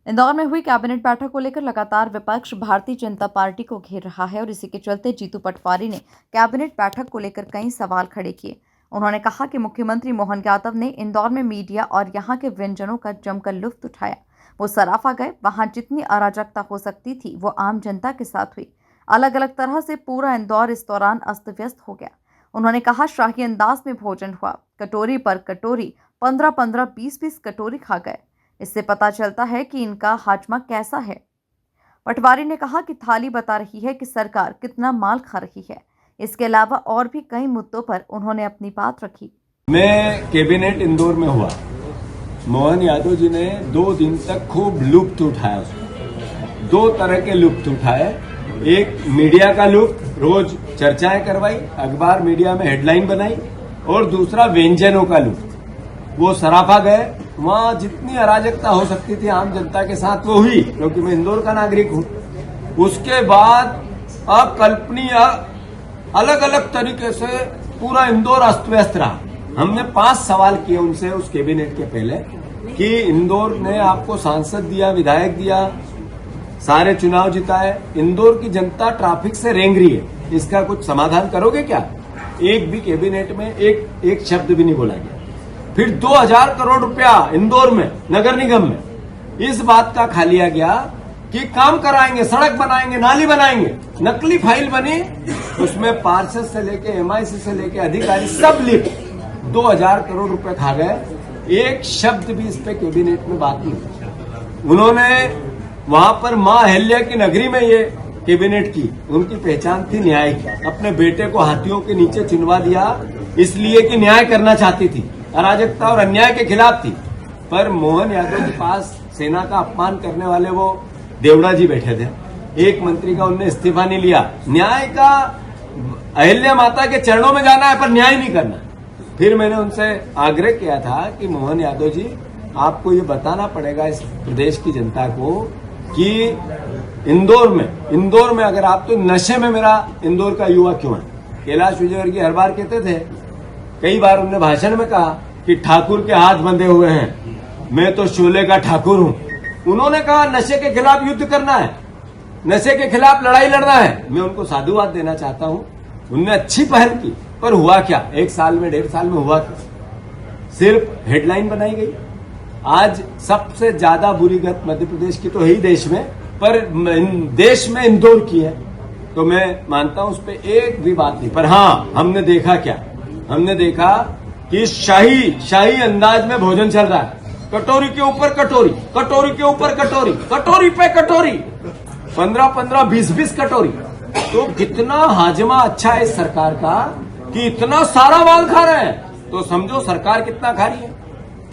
इंदौर में हुई कैबिनेट बैठक को लेकर लगातार विपक्ष भारतीय जनता पार्टी को घेर रहा है और इसी के चलते जीतू पटवारी ने कैबिनेट बैठक को लेकर कई सवाल खड़े किए। उन्होंने कहा कि मुख्यमंत्री मोहन यादव ने इंदौर में मीडिया और यहां के व्यंजनों का जमकर लुत्फ उठाया। वो सराफा गए, वहां जितनी अराजकता हो सकती थी वो आम जनता के साथ हुई। अलग अलग तरह से पूरा इंदौर इस दौरान अस्त व्यस्त हो गया। उन्होंने कहा शाही अंदाज में भोजन हुआ, कटोरी पर कटोरी 15-15, 20-20 कटोरी खा गए। इससे पता चलता है कि इनका हाजमा कैसा है। पटवारी ने कहा कि थाली बता रही है कि सरकार कितना माल खा रही है। इसके अलावा और भी कई मुद्दों पर उन्होंने अपनी बात रखी। मैं कैबिनेट इंदौर में हुआ, मोहन यादव जी ने 2 दिन तक खूब लुत्फ उठाया। उसमें 2 तरह के लुत्फ उठाए। एक मीडिया का लुत्फ, रोज चर्चाएं करवाई, अखबार मीडिया में हेडलाइन बनाई, और दूसरा व्यंजनों का लुत्फ। वो सराफा गए, वहां जितनी अराजकता हो सकती थी आम जनता के साथ वो हुई, क्योंकि मैं इंदौर का नागरिक हूं। उसके बाद अकल्पनीय अलग अलग तरीके से पूरा इंदौर अस्त व्यस्त रहा। हमने 5 सवाल किए उनसे उस कैबिनेट के पहले कि इंदौर ने आपको सांसद दिया, विधायक दिया, सारे चुनाव जिताए, इंदौर की जनता ट्रैफिक से रेंग रही है, इसका कुछ समाधान करोगे क्या? एक भी कैबिनेट में एक शब्द भी नहीं बोला गया। फिर 2000 करोड़ रुपया इंदौर में नगर निगम में इस बात का खा लिया गया कि काम कराएंगे, सड़क बनाएंगे, नाली बनाएंगे। नकली फाइल बनी, उसमें पार्षद से लेके MIC से लेके अधिकारी सब लिख 2000 करोड़ रुपए खा गए। एक शब्द भी इस पे कैबिनेट में बात नहीं। उन्होंने वहां पर मां अहिल्या की नगरी में ये कैबिनेट की, उनकी पहचान थी न्याय की। अपने बेटे को हाथियों के नीचे चुनवा दिया इसलिए कि न्याय करना चाहती थी, अराजकता और अन्याय के खिलाफ थी। पर मोहन यादव के पास सेना का अपमान करने वाले वो देवड़ा जी बैठे थे। एक मंत्री का उनने इस्तीफा नहीं लिया। न्याय का अहिल्या माता के चरणों में जाना है पर न्याय नहीं करना। फिर मैंने उनसे आग्रह किया था कि मोहन यादव जी, आपको ये बताना पड़ेगा इस प्रदेश की जनता को कि इंदौर में अगर आप, तो नशे में मेरा इंदौर का युवा क्यों है? कैलाश विजयवर्गीय हर बार कहते थे, कई बार उन्होंने भाषण में कहा कि ठाकुर के हाथ बंधे हुए हैं, मैं तो शोले का ठाकुर हूं। उन्होंने कहा नशे के खिलाफ युद्ध करना है, नशे के खिलाफ लड़ाई लड़ना है। मैं उनको साधुवाद देना चाहता हूं, उनने अच्छी पहल की, पर हुआ क्या? 1 साल में, 1.5 साल में हुआ क्या? सिर्फ हेडलाइन बनाई गई। आज सबसे ज्यादा बुरी गत मध्य प्रदेश की तो है ही देश में, पर देश में इंदौर की है। तो मैं मानता हूं उस पर एक भी बात नहीं। पर हाँ, हमने देखा क्या? हमने देखा कि शाही अंदाज में भोजन चल रहा है। कटोरी के ऊपर कटोरी, कटोरी के ऊपर कटोरी, कटोरी पे कटोरी, 15-15, 20-20 कटोरी। तो कितना हाजमा अच्छा है इस सरकार का कि इतना सारा माल खा रहे हैं। तो समझो सरकार कितना खा रही है।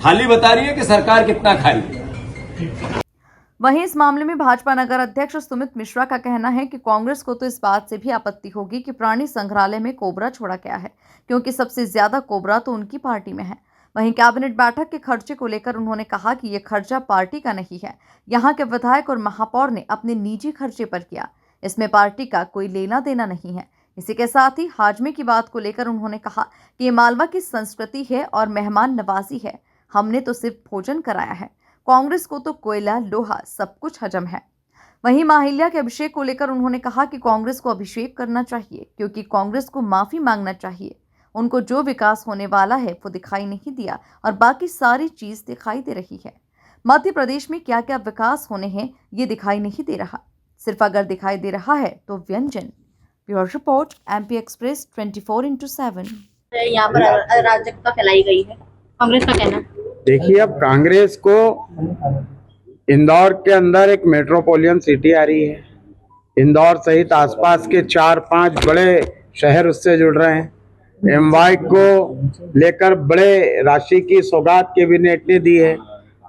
थाली बता रही है कि सरकार कितना खा रही है। वहीं इस मामले में भाजपा नगर अध्यक्ष सुमित मिश्रा का कहना है कि कांग्रेस को तो इस बात से भी आपत्ति होगी कि प्राणी संग्रहालय में कोबरा छोड़ा गया है, क्योंकि सबसे ज्यादा कोबरा तो उनकी पार्टी में है। वहीं कैबिनेट बैठक के खर्चे को लेकर उन्होंने कहा कि ये खर्चा पार्टी का नहीं है, यहाँ के विधायक और महापौर ने अपने निजी खर्चे पर किया, इसमें पार्टी का कोई लेना देना नहीं है। इसी के साथ ही हाजमे की बात को लेकर उन्होंने कहा कि ये मालवा की संस्कृति है और मेहमान नवाजी है, हमने तो सिर्फ भोजन कराया है, कांग्रेस को तो कोयला, लोहा सब कुछ हजम है। वहीं मां अहिल्या के अभिषेक को लेकर उन्होंने कहा कि कांग्रेस को अभिषेक करना चाहिए, क्योंकि कांग्रेस को माफी मांगना चाहिए। उनको जो विकास होने वाला है वो दिखाई नहीं दिया और बाकी सारी चीज दिखाई दे रही है। मध्य प्रदेश में क्या क्या विकास होने हैं ये दिखाई नहीं दे रहा, सिर्फ अगर दिखाई दे रहा है तो व्यंजन। Bureau report, MP express 24/7। यहाँ पर अराजकता फैलाई गई है, कांग्रेस का कहना। देखिए, अब कांग्रेस को इंदौर के अंदर एक मेट्रोपॉलिटन सिटी आ रही है। इंदौर सहित आसपास के 4-5 बड़े शहर उससे जुड़ रहे हैं। MY को लेकर बड़े राशि की सौगात कैबिनेट ने दी है,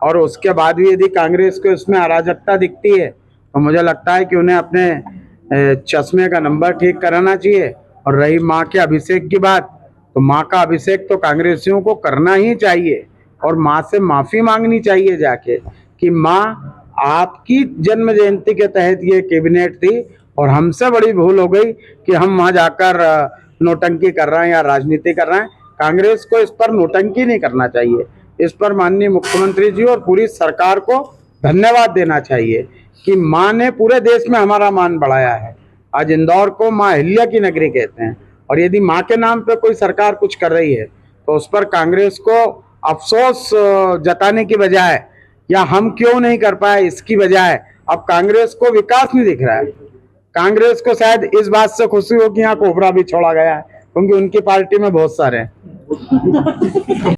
और उसके बाद भी यदि कांग्रेस को इसमें अराजकता दिखती है तो मुझे लगता है कि उन्हें अपने चश्मे का नंबर ठीक कराना चाहिए। और रही माँ के अभिषेक की बात, तो माँ का अभिषेक तो कांग्रेसियों को करना ही चाहिए और माँ से माफी मांगनी चाहिए जाके कि माँ, आपकी जन्म जयंती के तहत ये कैबिनेट थी और हमसे बड़ी भूल हो गई कि हम वहाँ जाकर नोटंकी कर रहे हैं या राजनीति कर रहे हैं। कांग्रेस को इस पर नोटंकी नहीं करना चाहिए, इस पर माननीय मुख्यमंत्री जी और पूरी सरकार को धन्यवाद देना चाहिए कि माँ ने पूरे देश में हमारा मान बढ़ाया है। आज इंदौर को माँ अहिल्या की नगरी कहते हैं, और यदि माँ के नाम पे कोई सरकार कुछ कर रही है तो उस पर कांग्रेस को अफसोस जताने की बजाय, या हम क्यों नहीं कर पाए इसकी बजाय, अब कांग्रेस को विकास नहीं दिख रहा है। कांग्रेस को शायद इस बात से खुशी हो कि यहाँ कोबरा भी छोड़ा गया है, क्योंकि उनकी पार्टी में बहुत सारे हैं।